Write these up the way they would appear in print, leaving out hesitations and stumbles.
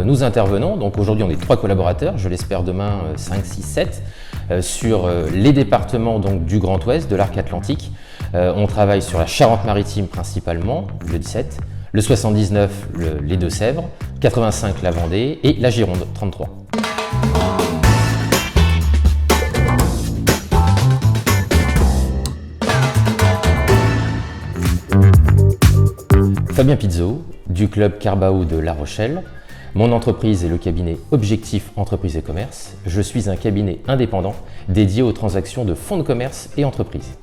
Nous intervenons, donc aujourd'hui on est 3 collaborateurs, je l'espère demain 5, 6, 7, sur les départements donc, du Grand Ouest, de l'Arc Atlantique. On travaille sur la Charente-Maritime principalement, le 17, le 79, les Deux-Sèvres, 85 la Vendée et la Gironde, 33. Fabien Pizzo, du club Carbao de La Rochelle. Mon entreprise est le cabinet Objectif Entreprise et Commerce. Je suis un cabinet indépendant dédié aux transactions de fonds de commerce et entreprises.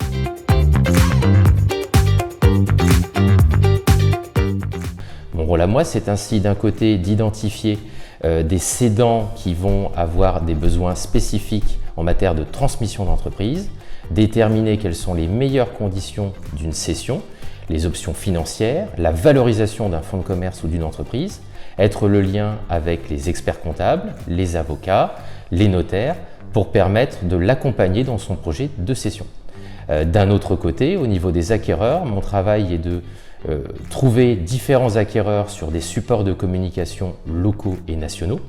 Mon rôle à moi, c'est ainsi d'un côté d'identifier des cédants qui vont avoir des besoins spécifiques en matière de transmission d'entreprise, déterminer quelles sont les meilleures conditions d'une cession, les options financières, la valorisation d'un fonds de commerce ou d'une entreprise, être le lien avec les experts comptables, les avocats, les notaires, pour permettre de l'accompagner dans son projet de cession. D'un autre côté, au niveau des acquéreurs, mon travail est de trouver différents acquéreurs sur des supports de communication locaux et nationaux,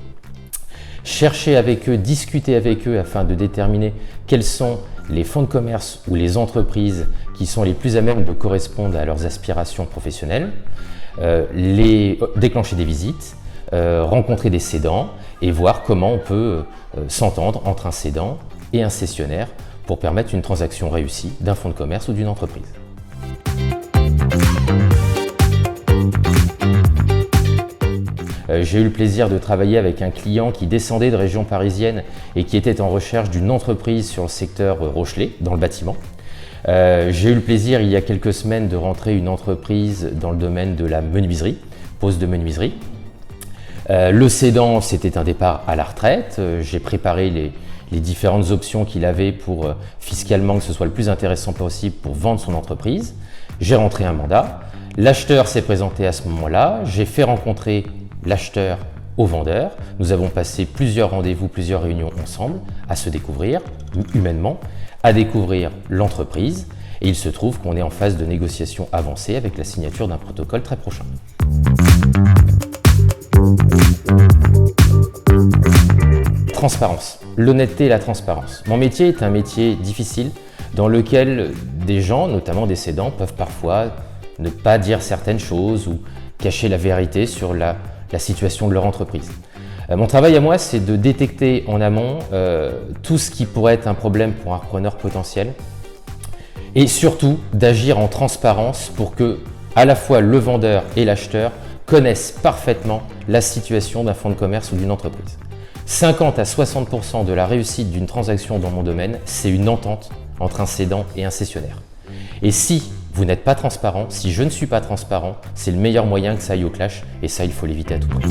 chercher avec eux, discuter avec eux afin de déterminer quels sont les fonds de commerce ou les entreprises qui sont les plus à même de correspondre à leurs aspirations professionnelles, déclencher des visites, rencontrer des cédants et voir comment on peut s'entendre entre un cédant et un cessionnaire pour permettre une transaction réussie d'un fonds de commerce ou d'une entreprise. J'ai eu le plaisir de travailler avec un client qui descendait de région parisienne et qui était en recherche d'une entreprise sur le secteur Rochelet, dans le bâtiment. J'ai eu le plaisir il y a quelques semaines de rentrer une entreprise dans le domaine de la menuiserie, pose de menuiserie. Le cédant, c'était un départ à la retraite. J'ai préparé les différentes options qu'il avait pour fiscalement que ce soit le plus intéressant possible pour vendre son entreprise. J'ai rentré un mandat. L'acheteur s'est présenté à ce moment-là. J'ai fait rencontrer l'acheteur au vendeur. Nous avons passé plusieurs rendez-vous, plusieurs réunions ensemble à se découvrir humainement, à découvrir l'entreprise et il se trouve qu'on est en phase de négociation avancée avec la signature d'un protocole très prochain. Transparence, l'honnêteté et la transparence. Mon métier est un métier difficile dans lequel des gens, notamment des cédants, peuvent parfois ne pas dire certaines choses ou cacher la vérité sur la situation de leur entreprise. Mon travail à moi, c'est de détecter en amont tout ce qui pourrait être un problème pour un repreneur potentiel et surtout d'agir en transparence pour que à la fois le vendeur et l'acheteur connaissent parfaitement la situation d'un fonds de commerce ou d'une entreprise. 50 à 60% de la réussite d'une transaction dans mon domaine, c'est une entente entre un cédant et un cessionnaire. Et si vous n'êtes pas transparent, si je ne suis pas transparent, c'est le meilleur moyen que ça aille au clash et ça, il faut l'éviter à tout prix.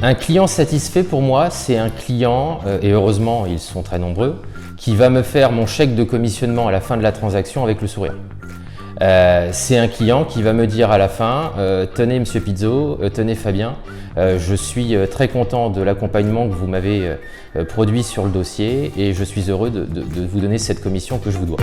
Un client satisfait pour moi, c'est un client, et heureusement ils sont très nombreux, qui va me faire mon chèque de commissionnement à la fin de la transaction avec le sourire. C'est un client qui va me dire à la fin « Tenez Monsieur Pizzo, tenez Fabien, je suis très content de l'accompagnement que vous m'avez produit sur le dossier et je suis heureux de vous donner cette commission que je vous dois. »